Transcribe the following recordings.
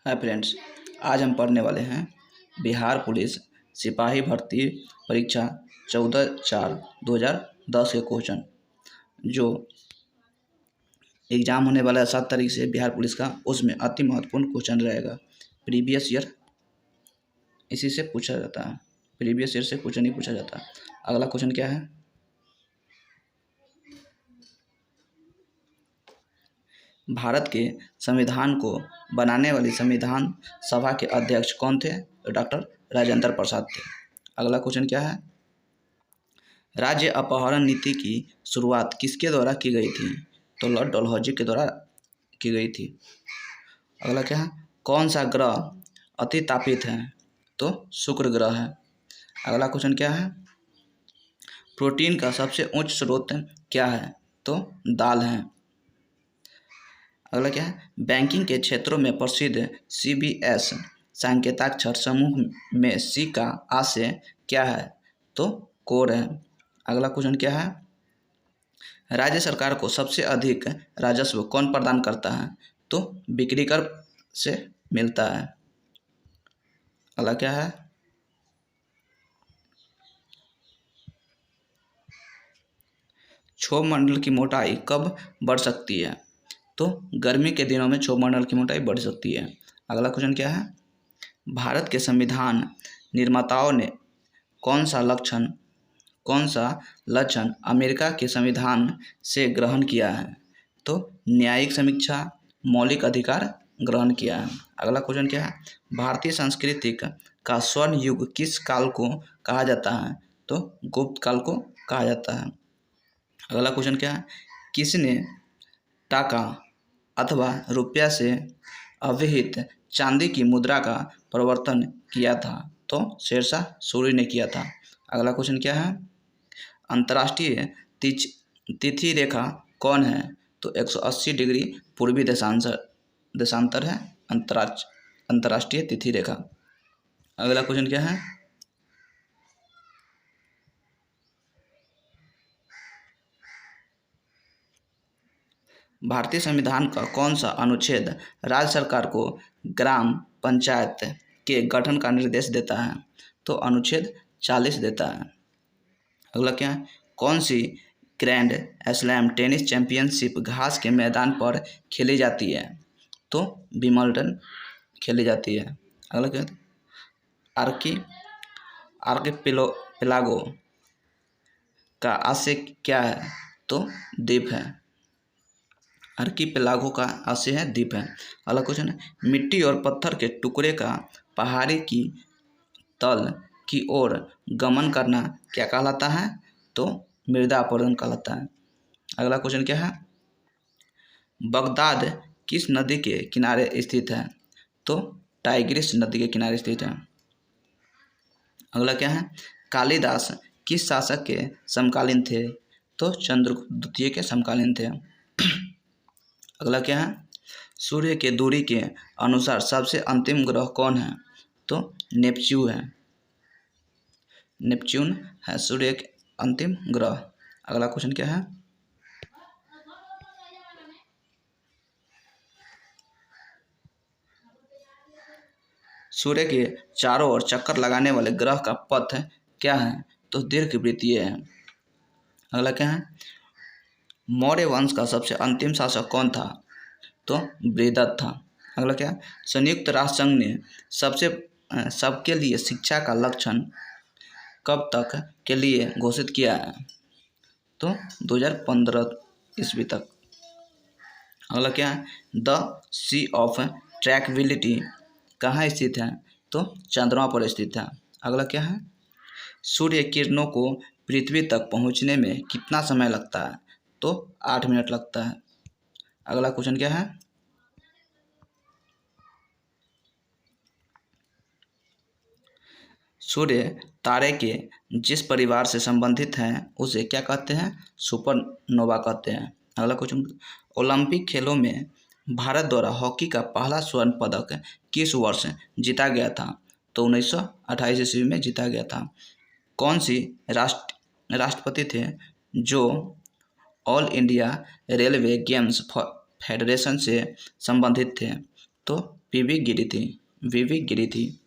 Hi friends, आज हम पढ़ने वाले हैं बिहार पुलिस सिपाही भर्ती परीक्षा 14/4/2010 के क्वेश्चन। जो एग्ज़ाम होने वाला है 7 तारीख से बिहार पुलिस का, उसमें अति महत्वपूर्ण क्वेश्चन रहेगा। प्रीवियस ईयर इसी से पूछा जाता है, प्रीवियस ईयर से क्वेश्चन ही पूछा जाता है। अगला क्वेश्चन क्या है? भारत के संविधान को बनाने वाली संविधान सभा के अध्यक्ष कौन थे? तो डॉक्टर राजेंद्र प्रसाद थे। अगला क्वेश्चन क्या है? राज्य अपहरण नीति की शुरुआत किसके द्वारा की गई थी? तो लॉर्ड डलहौजी के द्वारा की गई थी। अगला क्या है? कौन सा ग्रह अति तापित है? तो शुक्र ग्रह है। अगला क्वेश्चन क्या है? प्रोटीन का सबसे उच्च स्रोत क्या है? तो दाल है। अगला क्या है? बैंकिंग के क्षेत्रों में प्रसिद्ध CBS संकेताक्षर समूह में C का आशय क्या है? तो कोर है। अगला क्वेश्चन क्या है? राज्य सरकार को सबसे अधिक राजस्व कौन प्रदान करता है? तो बिक्री कर से मिलता है। अगला क्या है? क्षोभ मंडल की मोटाई कब बढ़ सकती है? तो गर्मी के दिनों में क्षोभ मंडल की मोटाई बढ़ सकती है। अगला क्वेश्चन क्या है? भारत के संविधान निर्माताओं ने कौन सा लक्षण अमेरिका के संविधान से ग्रहण किया है? तो न्यायिक समीक्षा, मौलिक अधिकार ग्रहण किया है। अगला क्वेश्चन क्या है? भारतीय संस्कृति का स्वर्ण युग किस काल को कहा जाता है? तो गुप्त काल को कहा जाता है। अगला क्वेश्चन क्या है? किसने टाका अथवा रुपया से अविहित चांदी की मुद्रा का प्रवर्तन किया था? तो शेरशाह सूरी ने किया था। अगला क्वेश्चन क्या है? अंतर्राष्ट्रीय तिथि रेखा कौन है? तो 180 डिग्री पूर्वी देशांतर है अंतर्राष्ट्रीय तिथि रेखा। अगला क्वेश्चन क्या है? भारतीय संविधान का कौन सा अनुच्छेद राज्य सरकार को ग्राम पंचायत के गठन का निर्देश देता है? तो अनुच्छेद 40 देता है। अगला क्या है? कौन सी ग्रैंड स्लैम टेनिस चैंपियनशिप घास के मैदान पर खेली जाती है? तो विंबलडन खेली जाती है। अगला क्या है? आर्किपेलागो का आशय क्या है? तो द्वीप है। आर्किपेलागो का आशय है द्वीप है। अगला क्वेश्चन है? मिट्टी और पत्थर के टुकड़े का पहाड़ी की तल की ओर गमन करना क्या कहलाता है? तो मृदा अपरदन कहलाता है। अगला क्वेश्चन क्या है? बगदाद किस नदी के किनारे स्थित है? तो टाइग्रिस नदी के किनारे स्थित है। अगला क्या है? कालिदास किस शासक के समकालीन थे? तो चंद्रगुप्त द्वितीय के समकालीन थे। अगला क्या है? सूर्य के दूरी के अनुसार सबसे अंतिम ग्रह कौन है? तो नेपच्यून है। नेपच्यून है सूर्य के अंतिम ग्रह। अगला क्वेश्चन क्या है? सूर्य के चारों ओर चक्कर लगाने वाले ग्रह का पथ क्या है? तो दीर्घवृत्तीय है। अगला क्या है? मौर्य वंश का सबसे अंतिम शासक कौन था? तो बृहदत्त था। अगला क्या? संयुक्त राष्ट्र संघ ने सबके लिए शिक्षा का लक्ष्य कब तक के लिए घोषित किया है? तो 2015 ईस्वी तक। अगला क्या है? द सी ऑफ ट्रैंक्विलिटी कहाँ स्थित है? तो चंद्रमा पर स्थित है। अगला क्या है? सूर्य किरणों को पृथ्वी तक पहुंचने में कितना समय लगता है? तो 8 मिनट लगता है। अगला क्वेश्चन क्या है? सूर्य तारे के जिस परिवार से संबंधित हैं उसे क्या कहते हैं? सुपरनोवा कहते हैं। अगला क्वेश्चन, ओलंपिक खेलों में भारत द्वारा हॉकी का पहला स्वर्ण पदक किस वर्ष जीता गया था? तो 1928 ईस्वी में जीता गया था। कौन सी राष्ट्रपति थे जो all India railway games federation से संबंधित थे? तो वीवी गिरी थी।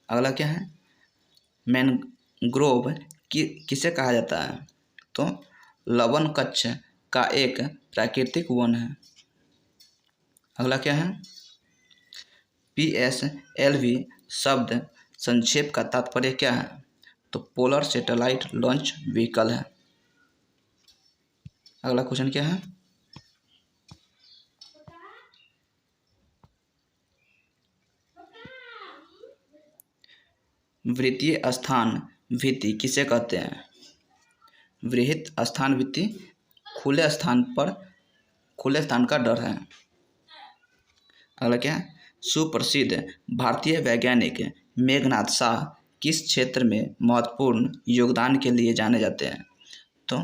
अगला क्या है, मैनग्रोव किसे कहा जाता है, तो लवण कच्छ का एक प्राकृतिक वन है। अगला क्या है, PSLV शब्द संक्षेप का तात्पर्य क्या है, तो पोलर सैटेलाइट लॉन्च व्हीकल है। अगला क्वेश्चन क्या है, वृत्तीय स्थान भित्ति किसे कहते हैं। वृहत स्थान भित्ति खुले स्थान का डर है। अगला क्या है, सुप्रसिद्ध भारतीय वैज्ञानिक मेघनाथ शाह किस क्षेत्र में महत्वपूर्ण योगदान के लिए जाने जाते हैं, तो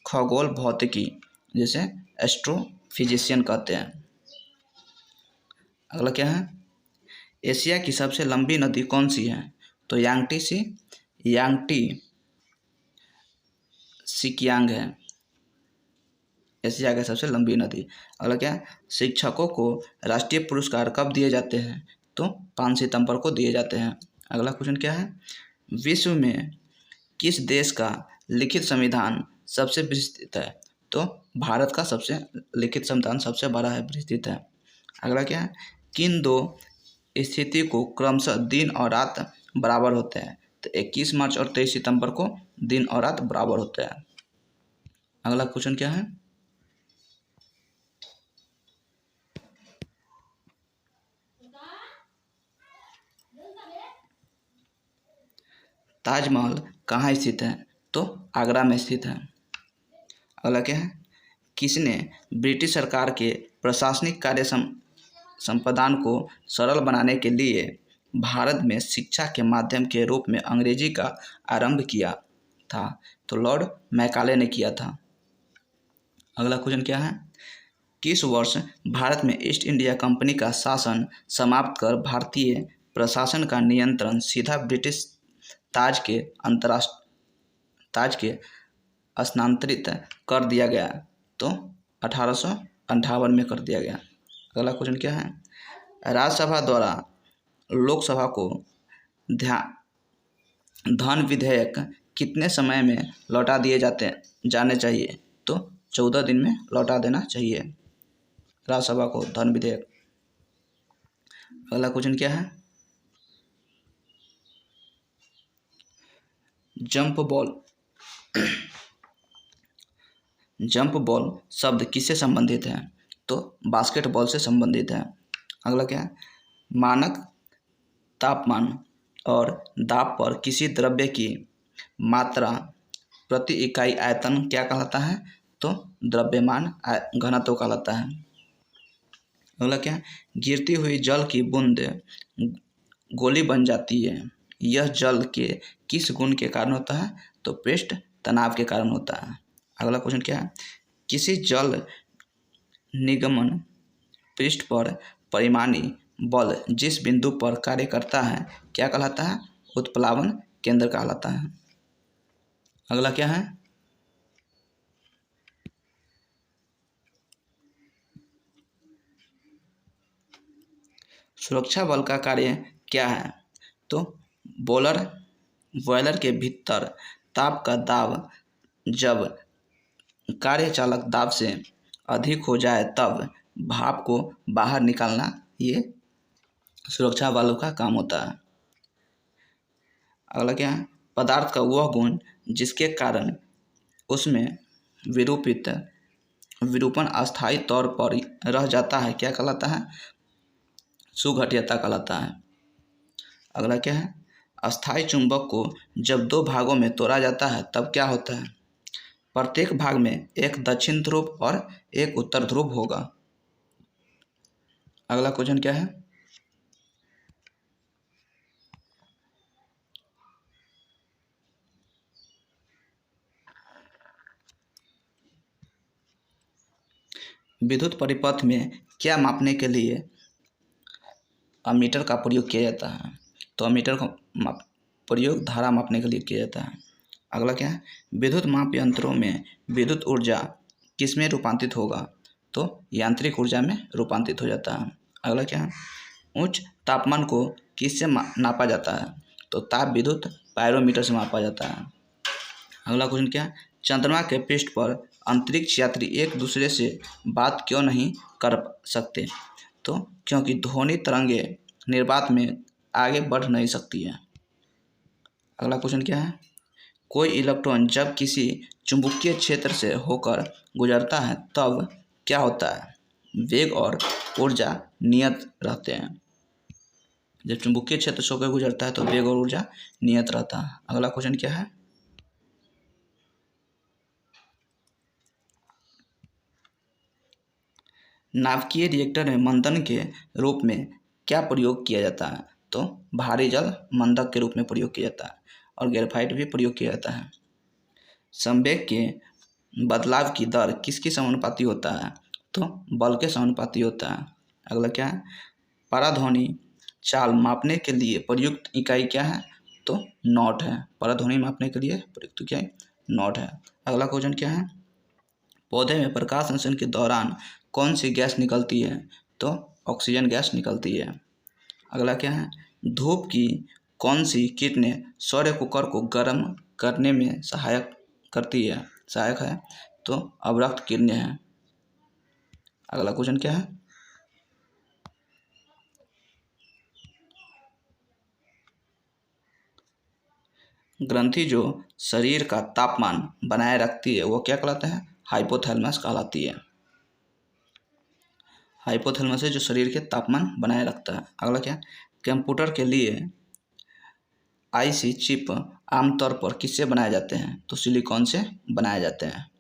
खगोल भौतिकी जिसे एस्ट्रोफिजिशियन कहते हैं। अगला क्या है, एशिया की सबसे लंबी नदी कौन सी है, तो यांगटी सिकियांग है एशिया की सबसे लंबी नदी। अगला क्या है, शिक्षकों को राष्ट्रीय पुरस्कार कब दिए जाते हैं, तो 5 सितंबर को दिए जाते हैं। अगला क्वेश्चन क्या है, विश्व में किस देश का लिखित संविधान सबसे विस्तृत है, तो भारत का लिखित संविधान सबसे बड़ा है, विस्तृत है। अगला क्या है, किन दो स्थिति को क्रमशः दिन और रात बराबर होते हैं, तो 21 मार्च और 23 सितंबर को दिन और रात बराबर होते हैं। अगला क्वेश्चन क्या है, ताजमहल कहाँ स्थित है, तो आगरा में स्थित है। अगला क्या है, किसने ब्रिटिश सरकार के प्रशासनिक कार्य संपादन को सरल बनाने के लिए भारत में शिक्षा के माध्यम के रूप में अंग्रेजी का आरंभ किया था, तो लॉर्ड मैकाले ने किया था। अगला क्वेश्चन क्या है, किस वर्ष भारत में ईस्ट इंडिया कंपनी का शासन समाप्त कर भारतीय प्रशासन का नियंत्रण सीधा ब्रिटिश ताज के स्थानांतरित कर दिया गया, तो 1858 में कर दिया गया। अगला क्वेश्चन क्या है, राज्यसभा द्वारा लोकसभा को धन विधेयक कितने समय में लौटा दिए जाने चाहिए, तो 14 दिन में लौटा देना चाहिए राज्यसभा को धन विधेयक। अगला क्वेश्चन क्या है, जंप बॉल शब्द किससे संबंधित है, तो बास्केटबॉल से संबंधित है। अगला क्या है, मानक तापमान और दाब पर किसी द्रव्य की मात्रा प्रति इकाई आयतन क्या कहलाता है, तो द्रव्यमान घनत्व कहलाता है। अगला क्या है, गिरती हुई जल की बूंद गोली बन जाती है, यह जल के किस गुण के कारण होता है, तो पृष्ठ तनाव के कारण होता है। अगला क्वेश्चन क्या है, किसी जल निगमन पृष्ठ पर परिमाणी बल जिस बिंदु पर कार्य करता है क्या कहलाता है, उत्प्लावन केंद्र कहलाता है। अगला क्या है, सुरक्षा बल का कार्य क्या है, तो बॉयलर के भीतर ताप का दाब जब कार्यचालक दाब से अधिक हो जाए तब भाप को बाहर निकालना, ये सुरक्षा वालों का काम होता है। अगला क्या है, पदार्थ का वह गुण जिसके कारण उसमें विरूपण अस्थायी तौर पर रह जाता है क्या कहलाता है, सुघट्यता कहलाता है। अगला क्या है, अस्थायी चुंबक को जब 2 भागों में तोड़ा जाता है तब क्या होता है, प्रत्येक भाग में एक दक्षिण ध्रुव और एक उत्तर ध्रुव होगा। अगला क्वेश्चन क्या है, विद्युत परिपथ में क्या मापने के लिए अमीटर का प्रयोग किया जाता है, तो अमीटर का प्रयोग धारा मापने के लिए किया जाता है। अगला क्या है, विद्युत माप यंत्रों में विद्युत ऊर्जा किस में रूपांतरित होगा, तो यांत्रिक ऊर्जा में रूपांतरित हो जाता है। अगला क्या है, उच्च तापमान को किससे नापा जाता है? तो ताप विद्युत पायरोमीटर से मापा जाता है। अगला क्वेश्चन क्या है, चंद्रमा के पृष्ठ पर अंतरिक्ष यात्री एक दूसरे से बात क्यों नहीं कर सकते? तो क्योंकि ध्वनि तरंगे निर्वात में आगे बढ़ नहीं सकती है। अगला क्वेश्चन क्या है, कोई इलेक्ट्रॉन जब किसी चुंबकीय क्षेत्र से होकर गुजरता है तब क्या होता है? वेग और ऊर्जा नियत रहते हैं। जब चुंबकीय क्षेत्र से होकर गुजरता है तो वेग और ऊर्जा नियत रहता है। अगला क्वेश्चन क्या है, नाभिकीय रिएक्टर में मंथन के रूप में क्या प्रयोग किया जाता है? तो भारी जल मंदक के रूप में प्रयोग किया जाता है और ग्रेफाइट भी प्रयोग किया जाता है। संवेग के बदलाव की दर किसके समानुपाती होता है? तो बल के समानुपाती होता है। अगला क्या है, पराध्वनि चाल मापने के लिए प्रयुक्त इकाई क्या है? तो नॉट है। पराध्वनि मापने के लिए प्रयुक्त इकाई नॉट है। अगला क्वेश्चन क्या है, पौधे में प्रकाश संश्लेषण के दौरान कौन सी गैस निकलती है? तो ऑक्सीजन गैस निकलती है। अगला क्या है, धूप की कौन सी किरणें सौर कुकर को गर्म करने में सहायक है? तो अवरक्त किरणें हैं। अगला क्वेश्चन क्या है, ग्रंथि जो शरीर का तापमान बनाए रखती है वो क्या कहलाता है? हाइपोथैलेमस कहलाती है। हाइपोथैलेमस है जो शरीर के तापमान बनाए रखता है। अगला क्या, कंप्यूटर के लिए आईसी चिप आमतौर पर किससे बनाए जाते हैं? तो सिलिकॉन से बनाए जाते हैं।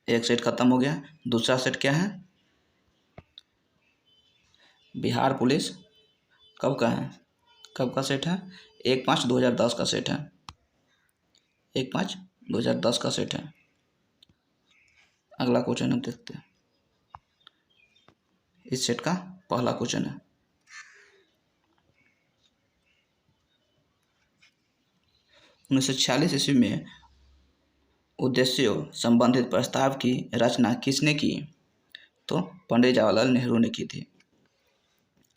एक सेट खत्म हो गया। दूसरा सेट क्या है, बिहार पुलिस कब का है? कब का सेट है? 1/5/2010 का सेट है। 1/5/2010 का सेट है। अगला क्वेश्चन हम देखते हैं। इस सेट का पहला क्वेश्चन है, 1946 ईस्वी में उद्देश्यों संबंधित प्रस्ताव की रचना किसने की? तो पंडित जवाहरलाल नेहरू ने की थी।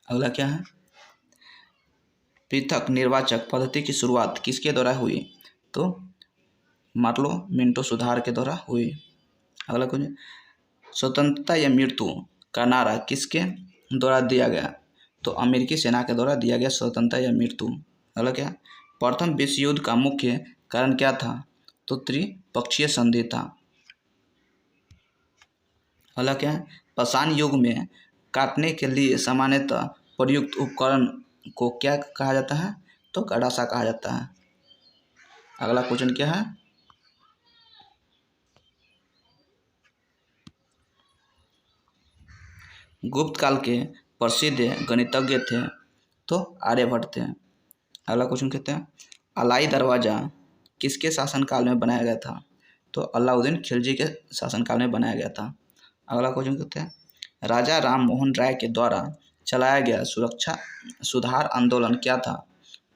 अगला क्या है, पृथक निर्वाचक पद्धति की शुरुआत किसके द्वारा हुई? तो मार्लो मिंटो सुधार के द्वारा हुई। अगला क्वेश्चन, स्वतंत्रता या मृत्यु का नारा किसके द्वारा दिया गया? तो अमेरिकी सेना के द्वारा दिया गया स्वतंत्रता या मृत्यु। अगला क्या, प्रथम विश्व युद्ध का मुख्य कारण क्या था? तो त्रिपक्षीय संधि था। अगला क्या है, पाषाण युग में काटने के लिए सामान्यतः प्रयुक्त उपकरण को क्या कहा जाता है? तो गड़ासा कहा जाता है। अगला क्वेश्चन क्या है, गुप्त काल के प्रसिद्ध गणितज्ञ थे? तो आर्यभट्ट थे। अगला क्वेश्चन कहते हैं, अलाई दरवाज़ा किसके शासनकाल में बनाया गया था? तो अलाउद्दीन खिलजी के शासनकाल में बनाया गया था। अगला क्वेश्चन कहते हैं, राजा राम मोहन राय के द्वारा चलाया गया सुरक्षा सुधार आंदोलन क्या था?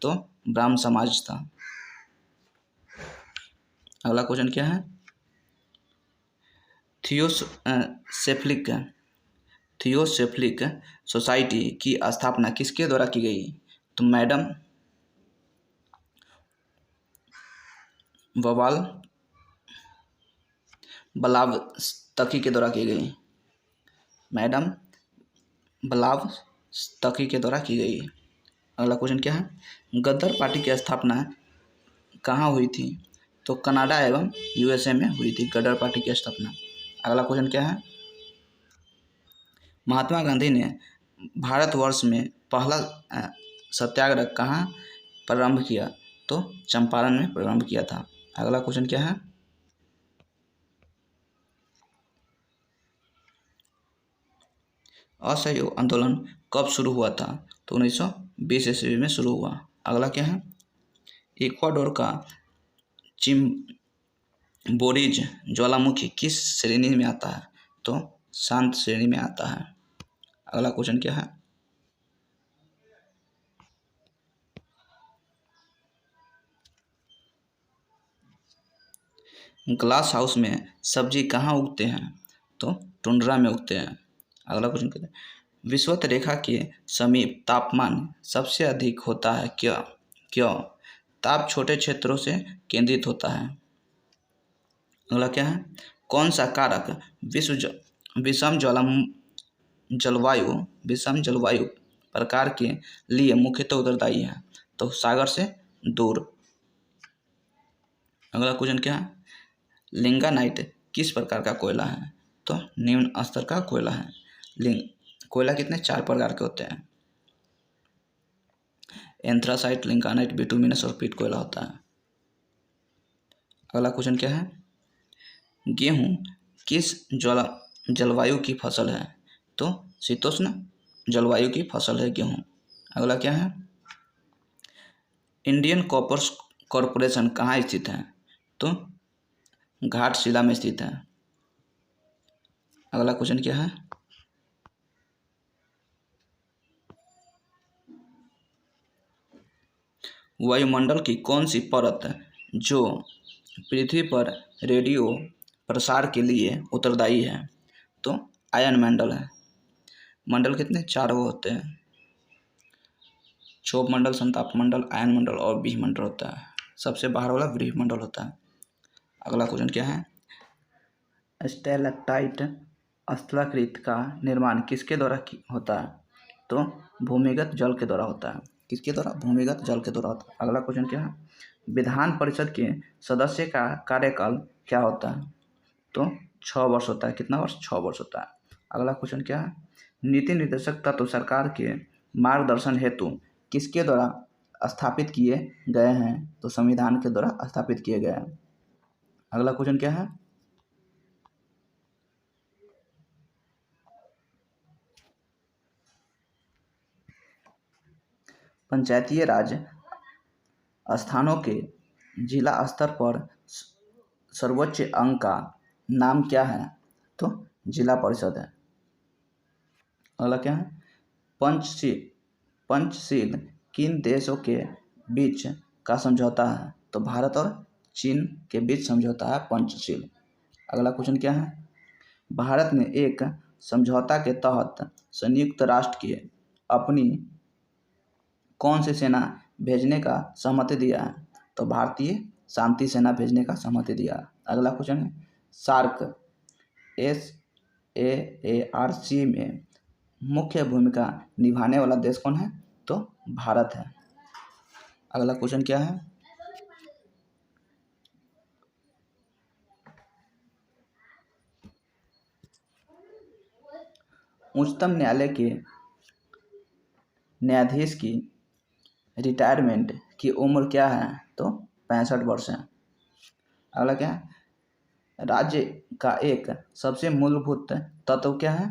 तो ब्राह्म समाज था। अगला क्वेश्चन क्या है, थियोसेफिलिक सोसाइटी की स्थापना किसके द्वारा की गई? तो मैडम ब्लावत्स्की के द्वारा की गई। मैडम ब्लावत्स्की के द्वारा की गई। अगला क्वेश्चन क्या है, गदर पार्टी की स्थापना कहाँ हुई थी? तो कनाडा एवं यूएसए में हुई थी गदर पार्टी की स्थापना। अगला क्वेश्चन क्या है, महात्मा गांधी ने भारतवर्ष में पहला सत्याग्रह कहाँ प्रारंभ किया? तो चंपारण में प्रारंभ किया था। अगला क्वेश्चन क्या है, असहयोग आंदोलन कब शुरू हुआ था? तो 1920 ईस्वी में शुरू हुआ। अगला क्या है, इक्वाडोर का चिम्बोरिज ज्वालामुखी किस श्रेणी में आता है? तो शांत श्रेणी में आता है। अगला क्वेश्चन क्या है, ग्लास हाउस में सब्जी कहाँ उगते हैं? तो टुंड्रा में उगते हैं। अगला क्वेश्चन कहते हैं विषुवत रेखा के समीप तापमान सबसे अधिक होता है क्यों? क्यों? ताप छोटे क्षेत्रों से केंद्रित होता है। अगला क्या है? कौन सा कारक विषम जलवायु प्रकार के लिए मुख्यतः उत्तरदायी है? तो सागर से दूर। अगला क्वेश्चन क्या है? लिंगानाइट किस प्रकार का कोयला है? तो निम्न स्तर का कोयला है। कोयला कितने 4 प्रकार के होते हैं। एंथ्रासाइट, लिंगानाइट, बिटुमिनस और पीट कोयला होता है। अगला क्वेश्चन क्या है? गेहूं किस जलवायु की फसल है? तो शीतोष्ण जलवायु की फसल है गेहूं। अगला क्या है? इंडियन कॉपर कॉरपोरेशन कहाँ स्थित है? तो घाटशिला में स्थित है। अगला क्वेश्चन क्या है? वायुमंडल की कौन सी परत जो पृथ्वी पर रेडियो प्रसार के लिए उत्तरदायी है? तो आयन मंडल है। मंडल कितने 4 होते हैं। क्षोभ मंडल, संताप मंडल, आयन मंडल और विह मंडल होता है। सबसे बाहर वाला विह मंडल होता है। अगला क्वेश्चन क्या है? स्टैलेक्टाइट स्थलाकृति का निर्माण किसके द्वारा होता है? तो भूमिगत जल के द्वारा होता है। किसके द्वारा? भूमिगत जल के द्वारा होता है। अगला क्वेश्चन क्या है? विधान परिषद के सदस्य का कार्यकाल क्या होता है? तो 6 वर्ष होता है। कितना वर्ष? 6 वर्ष होता है। अगला क्वेश्चन क्या है? नीति निर्देशक तत्व सरकार के मार्गदर्शन हेतु किसके द्वारा स्थापित किए गए हैं? तो संविधान के द्वारा स्थापित किए गए हैं। अगला क्वेश्चन क्या है? पंचायतीय राज स्थानों के जिला स्तर पर सर्वोच्च अंग का नाम क्या है? तो जिला परिषद है। अगला क्या है? पंचशील किन देशों के बीच का समझौता है? तो भारत और चीन के बीच समझौता है पंचशील। अगला क्वेश्चन क्या है? भारत ने एक समझौता के तहत संयुक्त राष्ट्र के अपनी कौन सी सेना भेजने का सहमति दिया है? तो भारतीय शांति सेना भेजने का सहमति दिया। अगला क्वेश्चन है सार्क SAARC में मुख्य भूमिका निभाने वाला देश कौन है? तो भारत है। अगला क्वेश्चन क्या है? उच्चतम न्यायालय के न्यायाधीश की रिटायरमेंट की उम्र क्या है? तो 65 वर्ष है। अगला क्या है? राज्य का एक सबसे मूलभूत तत्व क्या है?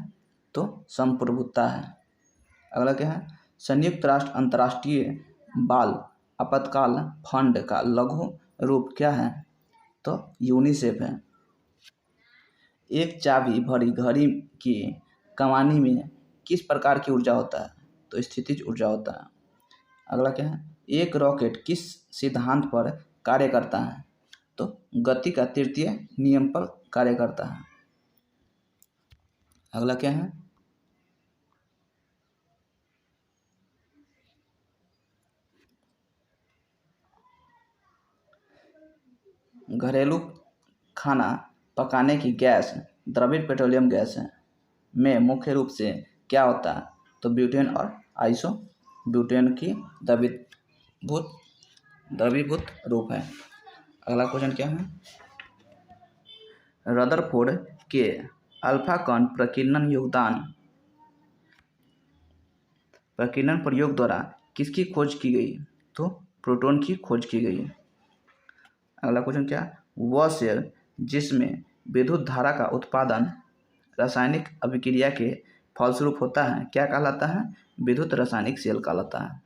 तो संप्रभुता है। अगला क्या है? संयुक्त राष्ट्र अंतर्राष्ट्रीय बाल आपातकाल फंड का लघु रूप क्या है? तो यूनिसेफ है। एक चाबी भरी घड़ी की कमानी में किस प्रकार की ऊर्जा होता है? तो स्थितिज ऊर्जा होता है। अगला क्या है? एक रॉकेट किस सिद्धांत पर कार्य करता है? तो गति का तृतीय नियम पर कार्य करता है। अगला क्या है? घरेलू खाना पकाने की गैस द्रवित पेट्रोलियम गैस है में मुख्य रूप से क्या होता है? तो ब्यूटेन और आइसो ब्यूटेन की द्रवीभूत रूप है। अगला क्वेश्चन क्या है? रदरफोर्ड के अल्फा कण प्रकीर्णन प्रयोग द्वारा किसकी खोज की गई? तो प्रोटॉन की खोज की गई। अगला क्वेश्चन क्या? वह सेल जिसमें विद्युत धारा का उत्पादन रासायनिक अभिक्रिया के फलस्वरूप होता है क्या कहलाता है? विद्युत रासायनिक सेल कहलाता है।